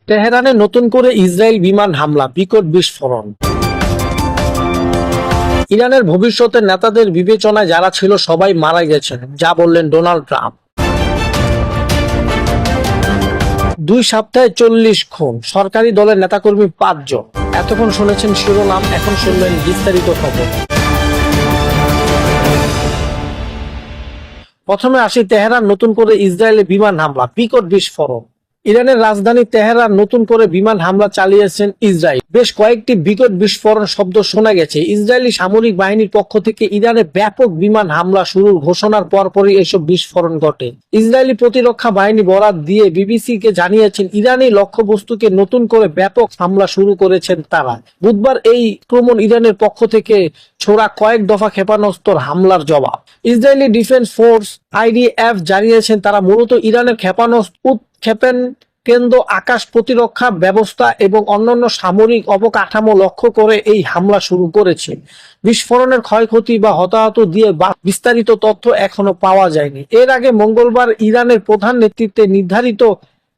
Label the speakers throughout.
Speaker 1: তেহরানে নতুন করে ইসরায়েল বিমান হামলা, বিকট বিস্ফোরণ। ইরানের ভবিষ্যতের নেতাদের বিবেচনায় যারা ছিল সবাই মারা গেছেন, যা বললেন ডোনাল্ড ট্রাম্প। 2 সপ্তাহে 40 খুন, সরকারি দলের নেতাকর্মী 5 জন। এতক্ষণ শুনেছেন শিরোনাম, এখন শুনলেন বিস্তারিত খবর। প্রথমে আসি তেহরান নতুন করে ইসরায়েলে বিমান হামলা, বিকট বিস্ফোরণ। ইরানের রাজধানী তেহরান নতুন করে বিমান হামলা চালিয়েছেন ইসরায়েল। বেশ কয়েকটি বিকট বিস্ফোরণ শব্দ শোনা গেছে। ইসরায়েলি সামরিক বাহিনীর পক্ষ থেকে ইরানে ব্যাপক বিমান হামলা শুরুর ঘোষণার পরপরই এসব বিস্ফোরণ ঘটে। ইসরায়েলি প্রতিরক্ষা বাহিনী বরাত দিয়ে বিবিসি কে জানিয়েছেন ইরানি লক্ষ্যবস্তুকে নতুন করে ব্যাপক হামলা শুরু করেছেন তারা। বুধবার এই আক্রমণ ইরানের পক্ষ থেকে ছোড়া কয়েক দফা ক্ষেপণাস্ত্র হামলার জবাব। ইসরায়েলি ডিফেন্স ফোর্স IDF জানিয়েছেন তারা মূলত ইরানের ক্ষেপণাস্ত্র উৎক্ষেপণ কেন্দ্র, আকাশ প্রতিরক্ষা ব্যবস্থা এবং অন্যান্য সামরিক অবকাঠামো লক্ষ্য করে এই হামলা শুরু করেছে। বিস্ফোরণের ক্ষয়ক্ষতি বা হতাহত দিয়ে বিস্তারিত তথ্য এখনো পাওয়া যায়নি। এর আগে মঙ্গলবার ইরানের প্রধান নেতৃত্বে নির্ধারিত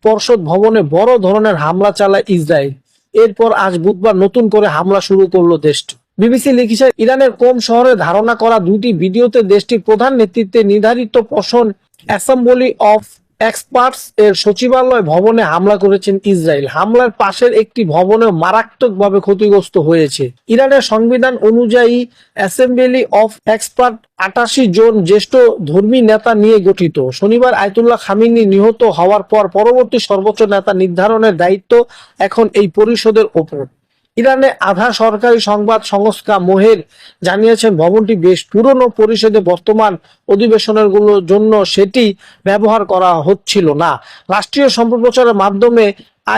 Speaker 1: পর্ষদ ভবনে বড় ধরনের হামলা চালায় ইসরায়েল। এরপর আজ বুধবার নতুন করে হামলা শুরু করলো দেশটি। বিবিসি লিখেছে ইরানের কোম শহরে ধারণা করা 2টি ভিডিওতে দেশটির প্রধান নেতৃত্বে নির্ধারিত পর্ষদ অ্যাসেম্বলি অফ এক্সপার্টস এর সচিবালয় ভবনে হামলা করেছেন ইসরায়েল। হামলার পাশের একটি ভবনে মারাত্মকভাবে ক্ষতিগ্রস্ত হয়েছে। ইরানের সংবিধান অনুযায়ী অ্যাসেম্বলি অফ এক্সপার্ট 88 জন জ্যেষ্ঠ ধর্মী নেতা নিয়ে গঠিত। শনিবার আয়াতুল্লাহ খামেনি নিহত হওয়ার পর পরবর্তী সর্বোচ্চ নেতা নির্ধারণের দায়িত্ব এখন এই পরিষদের ওপর। ইরানে আধা সরকারি সংবাদ সংস্থা মোহের জানিয়েছেন ভবনটি বেশ পুরনো, পরিষদে বর্তমান অধিবেশনের জন্য সেটি ব্যবহার করা হচ্ছিল না। রাষ্ট্রীয় সম্প্রচারের মাধ্যমে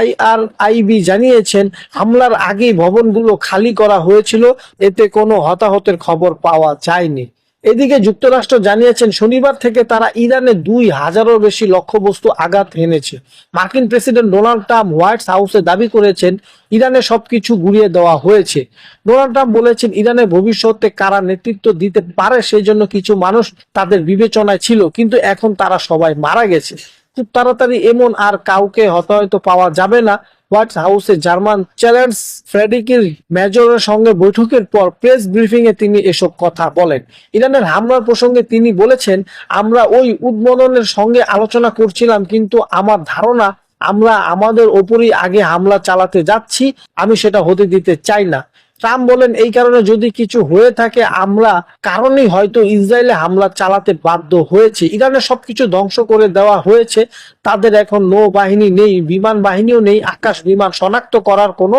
Speaker 1: IRIB জানিয়েছেন হামলার আগেই ভবনগুলো খালি করা হয়েছিল, এতে কোনো হতাহতের খবর পাওয়া যায়নি। এদিকে যুক্তরাষ্ট্র জানিয়েছেন শনিবার থেকে তারা ইরানে 2000-এরও বেশি লক্ষ্যবস্তু আঘাত এনেছে। মার্কিন প্রেসিডেন্ট ডোনাল্ড ট্রাম্প হোয়াইট হাউসে দাবি করেছেন ইরানে সবকিছু গুড়িয়ে দেওয়া হয়েছে। ডোনাল্ড ট্রাম্প বলেছেন ইরানের ভবিষ্যতে কারা নেতৃত্ব দিতে পারে সেই জন্য কিছু মানুষ তাদের বিবেচনায় ছিল, কিন্তু এখন তারা সবাই মারা গেছে। খুব তাড়াতাড়ি এমন আর কাউকে হতাহত পাওয়া যাবে না। হোয়াইট হাউসে জার্মান চ্যান্সেলর ফ্রেডরিক মেজরের সঙ্গে বৈঠকের পর প্রেস ব্রিফিং এ তিনি এসব কথা বলেন। ইরানের হামলার প্রসঙ্গে তিনি বলেছেন, আমরা ওই উদ্বোধনের সঙ্গে আলোচনা করছিলাম, কিন্তু আমার ধারণা আমরা আমাদের ওপরই আগে হামলা চালাতে যাচ্ছি, আমি সেটা হতে দিতে চাই না। ট্রাম্প বলেন এই কারণে যদি কিছু হয়ে থাকে আমরা কারণেই হয়তো ইসরায়েলে হামলা চালাতে বাধ্য হয়েছে। ইরানের সবকিছু ধ্বংস করে দেওয়া হয়েছে, তাদের এখন নৌবাহিনী নেই, বিমান বাহিনীও নেই, আকাশ বিমান শনাক্ত করার কোনো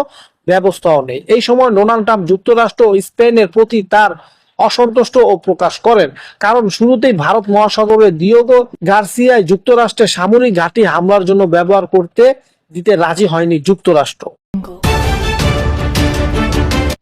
Speaker 1: ব্যবস্থাও নেই। এই সময় ডোনাল্ড ট্রাম্প যুক্তরাষ্ট্র ও স্পেনের প্রতি তার অসন্তুষ্ট ও প্রকাশ করেন, কারণ শুরুতেই ভারত মহাসাগরের দিয়েগো গার্সিয়ায় যুক্তরাষ্ট্রের সামরিক ঘাঁটি হামলার জন্য ব্যবহার করতে দিতে রাজি হয়নি যুক্তরাষ্ট্র।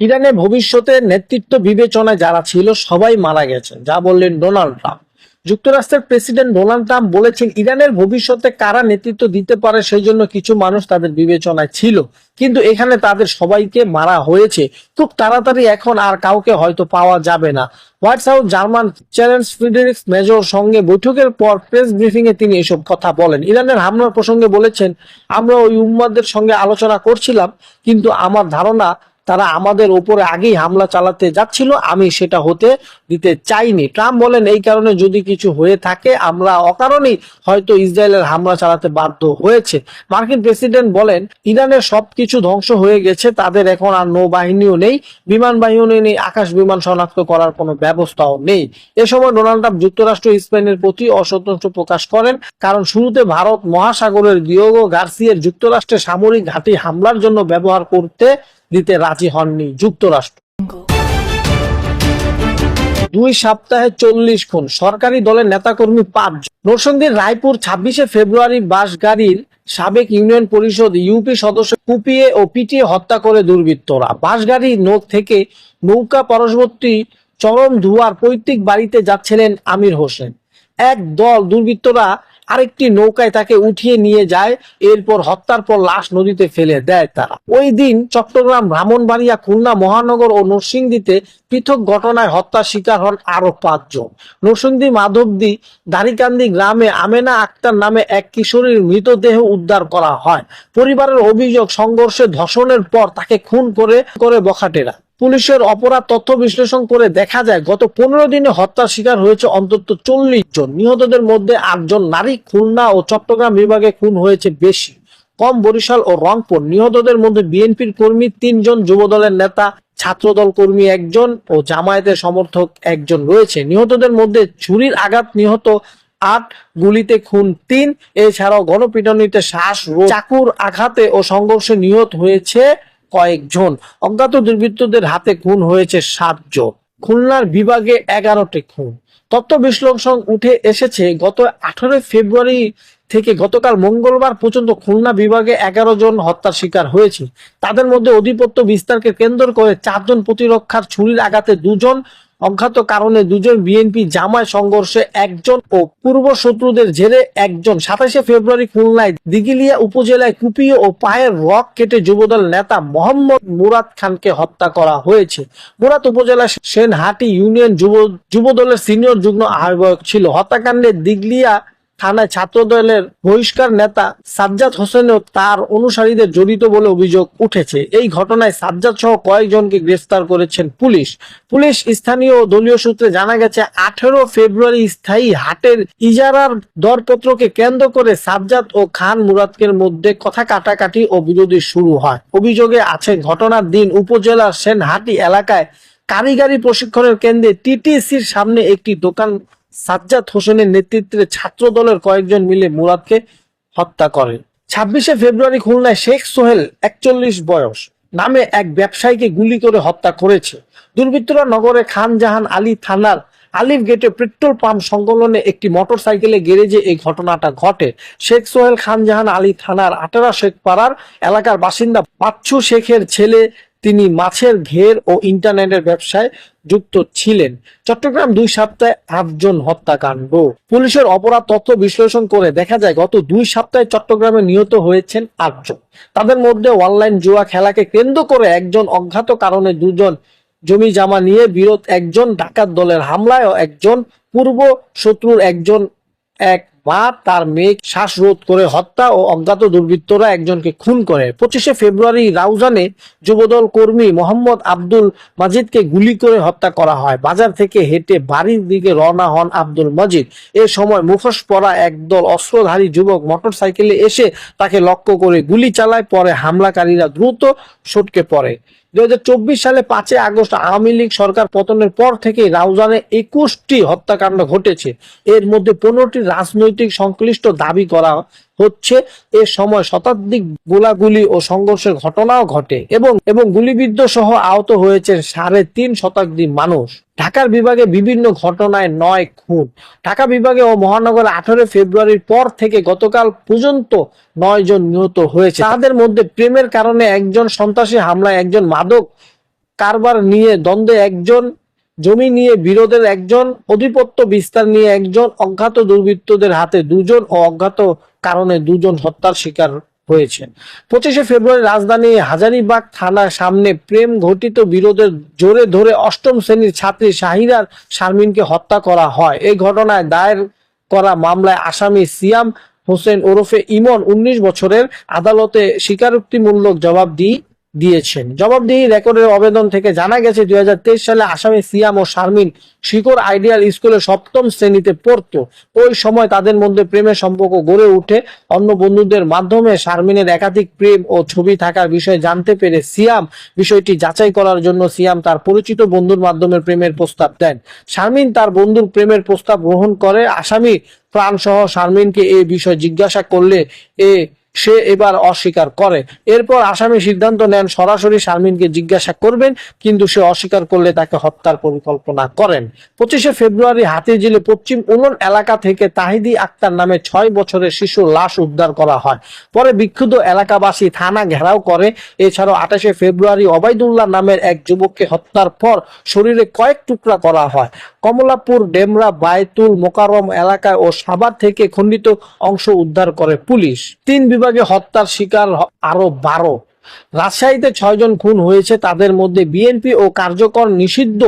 Speaker 1: ইরানের ভবিষ্যতের নেতৃত্ব বিবেচনায় যারা ছিল সবাই মারা গেছেন, যা বললেন ডোনাল্ড ট্রাম্প। যুক্তরাষ্ট্রের প্রেসিডেন্ট ডোনাল্ড ট্রাম্প বলেছেন ইরানের ভবিষ্যতে কারা নেতৃত্ব দিতে পারে সেই জন্য কিছু মানুষ তাদের বিবেচনায় ছিল, কিন্তু এখানে তাদের সবাইকে মারা হয়েছে। খুব তাড়াতাড়ি এখন আর কাউকে হয়তো পাওয়া যাবে না। White House German chancellor Friedrich মেজর সঙ্গে বৈঠকের পর প্রেস ব্রিফিং এ তিনি এসব কথা বলেন। ইরানের হামলার প্রসঙ্গে বলেছেন, আমরা ওই উম্মাদের সঙ্গে আলোচনা করছিলাম, কিন্তু আমার ধারণা তারা আমাদের উপরে আগেই হামলা চালাতে যাচ্ছিল, আমি সেটা হতে দিতে চাইনি। ট্রাম্প বলেন এই কারণে যদি কিছু হয়ে থাকে আমরা অকারণেই হয়তো ইসরায়েলের হামলা চালাতে বাধ্য হয়েছে। মার্কিন প্রেসিডেন্ট বলেন ইরানের সবকিছু ধ্বংস হয়ে গেছে, তাদের এখন আর নৌবাহিনীও নেই, বিমান বাহিনীও নেই, আকাশ বিমান শনাক্ত করার কোনো ব্যবস্থাও নেই। এ সময় ডোনাল্ড ট্রাম্প যুক্তরাষ্ট্র স্পেনের প্রতি অসন্তোষ প্রকাশ করেন, কারণ শুরুতে ভারত মহাসাগরের দিয়েগো গার্সিয়ার যুক্তরাষ্ট্রের সামরিক ঘাঁটি হামলার জন্য ব্যবহার করতে দিতে রাজি হননি যুক্তরাষ্ট্র। 2 সপ্তাহে 40 খুন, সরকারি দলের নেতাকর্মী 5 জন। নরসিংদীর রায়পুর 26শে ফেব্রুয়ারি বাস গাড়ির সাবেক ইউনিয়ন পরিষদ ইউপি সদস্য কুপিয়ে ও পিটিয়ে হত্যা করে দুর্বৃত্তরা। বাস গাড়ি থেকে নৌকা পার্শ্ববর্তী চরম ধুয়ার পৈতৃক বাড়িতে যাচ্ছিলেন আমির হোসেন। এক দল দুর্বৃত্তরা আরেকটি নৌকায় তাকে উঠিয়ে নিয়ে যায়। এরপর হত্যার পর লাশ নদীতে ফেলে দেয় তারা। ওই দিন চট্টগ্রাম, ব্রাহ্মণবাড়িয়া, খুলনা মহানগর ও নরসিংদীতে পৃথক ঘটনায় হত্যার শিকার হন আরো 5 জন। নরসিংদী মাধবদী দারিকান্দি গ্রামে আমেনা আক্তার নামে এক কিশোরীর মৃতদেহ উদ্ধার করা হয়। পরিবারের অভিযোগ, সংঘর্ষে ধর্ষণের পর তাকে খুন করে বখাটেরা। পুলিশের অপরাধ তথ্য বিশ্লেষণ করে দেখা যায় গত 15 দিনে হত্যার শিকার হয়েছে অন্তত 40 জন। নিহতদের মধ্যে 8 জন নারী। খুলনা ও চট্টগ্রাম বিভাগে খুন হয়েছে বেশি, কম বরিশাল ও রংপুর। নিহতদের মধ্যে বিএনপির কর্মী 3 জন, যুবদলের নেতা, ছাত্রদল কর্মী 1 জন ও জামায়াতের সমর্থক 1 জন রয়েছে। নিহতদের মধ্যে ছুরির আঘাত নিহত 8, গুলিতে খুন 3, এছাড়াও গণপিটুনিতে শ্বাসরোধ, চাকুর আঘাতে ও সংঘর্ষে নিহত হয়েছে কয়েকজন। অজ্ঞাত দুর্বৃত্তদের হাতে খুন হয়েছে 7 জন। খুলনার বিভাগে 11টি খুন। তথ্য বিশ্লেষণ উঠে এসেছে গত 18 ফেব্রুয়ারি থেকে গতকাল মঙ্গলবার পর্যন্ত খুলনা বিভাগে 11 জন হত্যার শিকার হয়েছে। তাদের মধ্যে আধিপত্য বিস্তারকে কেন্দ্র করে 4 জন, প্রতিরক্ষার ছুরির আঘাতে 2 জন, অজ্ঞাত কারণে 2 জন, বিএনপি জামায়াত সংঘর্ষে 1 জন ও পূর্ব শত্রুদের জেরে 1 জন। 27 ফেব্রুয়ারি খুলনায় দিঘিলিয়া উপজেলায় কুপিয়ে ও পায়ের রক কেটে যুবদল নেতা মোহাম্মদ মুরাদ খানকে হত্যা করা হয়েছে। মুরাদ উপজেলা সেনহাটি ইউনিয়ন যুবদলের সিনিয়র যুগ্ম আহ্বায়ক ছিল। হত্যাকাণ্ডে দিঘলিয়া থানায় ছাত্রদলের বহিষ্কার নেতা সাজ্জাদ হোসেনও তার অনুসারীদের জড়িত বলে অভিযোগ উঠেছে। এই ঘটনায় সাজ্জাদ সহ কয়েকজনকে গ্রেফতার করেছেন পুলিশ। স্থানীয় দলীয় সূত্রে জানা গেছে 18 ফেব্রুয়ারি স্থায়ী হাটের ইজারার দরপত্রকে কেন্দ্র করে সাজ্জাদ ও খান মুরাদকের মধ্যে কথা কাটাকাটি ও বিরোধী শুরু হয়। অভিযোগে আছে ঘটনার দিন উপজেলার সেনহাটি এলাকায় কারিগরি প্রশিক্ষণের কেন্দ্রে টিটিসির সামনে একটি দোকান সাজ্জাদ হোসেনের নেতৃত্বে ছাত্র দলের কয়েকজন মিলে মুরাদকে হত্যা করে। 26 ফেব্রুয়ারি খুলনায় শেখ সোহেল 41 বয়স নামে এক ব্যবসায়ীকে গুলি করে হত্যা করেছে দুর্বৃত্তরা। নগরে খান জাহান আলী থানার আলিফ গেটে পেট্রোল পাম্প সংলগ্নে একটি মোটরসাইকেলের গ্যারেজে এই ঘটনাটা ঘটে। শেখ সোহেল খান জাহান আলী থানার 18 শেখ পাড়ার এলাকার বাসিন্দা বাচ্চু শেখের ছেলে। তিনি মাছের ঘের ও ইন্টারনেটের ব্যবসায় যুক্ত ছিলেন। চট্টগ্রাম 2 সপ্তাহে 8 জন হত্যাকাণ্ড। পুলিশের অপরাধ তথ্য বিশ্লেষণ করে দেখা যায় গত 2 সপ্তাহে চট্টগ্রামে নিহত হয়েছেন 8 জন। তাদের মধ্যে অনলাইন জুয়া খেলাকে কেন্দ্র করে 1 জন, অজ্ঞাত কারণে 2 জন, জমি জামা নিয়ে বিরোধ 1 জন, ডাকাত দলের হামলায় 1 জন, পূর্ব শত্রুর 1 জন, এক মা তার মেয়ে শ্বাসরোধ করে হত্যা ও অজ্ঞাত দুর্বৃত্তরা 1 জনকে খুন করে। 25 ফেব্রুয়ারি রাউজানে যুবদল কর্মী মোহাম্মদ আব্দুল মাজিদকে গুলি করে হত্যা করা হয়। বাজার থেকে হেঁটে বাড়ির দিকে রওনা হন আব্দুল মজিদ। এ সময় মুখোশ পরা একদল অস্ত্রধারী যুবক মোটরসাইকেলে এসে তাকে লক্ষ্য করে গুলি চালায়। পরে হামলাকারীরা দ্রুত সটকে পড়ে। 2024 সালে 5 আগস্ট আওয়ামী লীগ সরকার পতনের পর থেকে রাউজানে 21টি হত্যাকাণ্ড ঘটেছে। এর মধ্যে 15টি রাজনৈতিক সংশ্লিষ্ট দাবি করা হচ্ছে। এ সময় শতাধিক গোলাগুলি ও সংঘর্ষের ঘটনাও ঘটে এবং গুলিবিদ্ধ সহ আহত হয়েছে 3.5 শতাধিক মানুষ। ঢাকার বিভাগে বিভিন্ন ঘটনায় 9 খুন। ঢাকা বিভাগে ও মহানগরে 18 ফেব্রুয়ারির পর থেকে গতকাল পর্যন্ত 9 জন নিহত হয়েছে। তাদের মধ্যে প্রেমের কারণে 1 জন, সন্ত্রাসী হামলায় 1 জন, মাদক কারবার নিয়ে দ্বন্দ্বে 1 জন, জমি নিয়ে বিরোধের 1 জন, আধিপত্য বিস্তার নিয়ে 1 জন, অজ্ঞাত দুর্বৃত্তদের হাতে 2 জন ও অজ্ঞাত কারণে 2 জন হত্যার শিকার হয়েছেন। 25 ফেব্রুয়ারি রাজধানী হাজারীবাগ থানার সামনে প্রেম ঘটিত বিরোধের জোরে ধরে 8ম শ্রেণীর ছাত্রী শাহিরার শারমিনকে হত্যা করা হয়। এই ঘটনায় দায়ের করা মামলায় আসামি সিয়াম হোসেন ওরফে ইমন 19 বছরের আদালতে স্বীকারোক্তিমূলক জবাবদিহি রেকর্ডের আবেদন থেকে জানা গেছে 2023 সালে আসামি সিয়াম ও শারমিন শিকর আইডিয়াল স্কুলে 7ম শ্রেণীতে পড়তো। ওই সময় তাদের মধ্যে প্রেমের সম্পর্ক গড়ে ওঠে। অন্য বন্ধুদের মাধ্যমে শারমিনের একাধিক প্রেম ও ছবি থাকার বিষয়ে জানতে পেরে সিয়াম বিষয়টি যাচাই করার জন্য তার পরিচিত বন্ধুর মাধ্যমে প্রেমের প্রস্তাব দেন। শারমিন তার বন্ধুর প্রেমের প্রস্তাব গ্রহণ করে। আসামি প্রাণ সহ শারমিনকে এই বিষয়ে জিজ্ঞাসা করলে সে এবার অস্বীকার করে। এরপর আসামি সিদ্ধান্ত নেন সরাসরি শারমিনকে জিজ্ঞাসা করবেন, কিন্তু সে অস্বীকার করলে তাকে হত্যার পরিকল্পনা করেন। 25 ফেব্রুয়ারি হাতিঝিলে পশ্চিম উলন এলাকা থেকে তাহিদি আক্তার নামে 6 বছরের শিশুর লাশ উদ্ধার করা হয়। পরে বিক্ষুব্ধ এলাকাবাসী থানা ঘেরাও করে। এছাড়াও 28 ফেব্রুয়ারি ওবায়দুল্লাহ নামের এক যুবককে হত্যার পর শরীরে কয়েক টুকরা করা হয়। কমলাপুর, ডেমরা, বায়তুল মোকাররম এলাকায় ও সাভার থেকে খণ্ডিত অংশ উদ্ধার করে পুলিশ। 3 বিভাগে হত্যার শিকার আরো 12। রাজশাহীতে 6 জন খুন হয়েছে, তাদের মধ্যে বিএনপি ও কার্যকর নিষিদ্ধ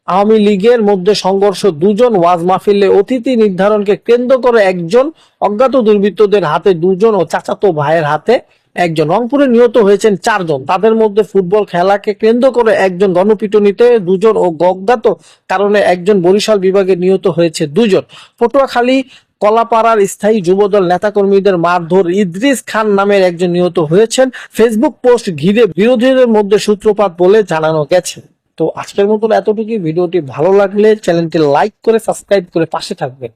Speaker 1: আওয়ামী লীগের মধ্যে সংঘর্ষ 2 জন, ওয়াজ মাহফিলে অতিথি নির্ধারণকে কেন্দ্র করে 1 জন, অজ্ঞাত দুর্বৃত্তদের হাতে 2 জন ও চাচাতো ভাইয়ের হাতে 1 জন। রংপুরে নিহত হয়েছেন 4 জন, তাদের মধ্যে ফুটবল খেলাকে কেন্দ্র করে 1 জন, গণপিটুনিতে 2 জন ও অজ্ঞাত কারণে 1 জন। বরিশাল বিভাগে নিহত হয়েছে 2 জন। পটুয়াখালী কলাপাড়ার স্থায়ী যুবদল নেতাকর্মীদের মারধর, ইদ্রিস খান নামের 1 জন নিহত হয়েছেন। ফেসবুক পোস্ট ঘিরে বিরোধীদের মধ্যে সূত্রপাত বলে জানানো গেছে। তো আজকের মতো এতটুকুই। ভিডিওটি ভালো লাগলে চ্যানেলটি লাইক করে সাবস্ক্রাইব করে পাশে থাকবেন।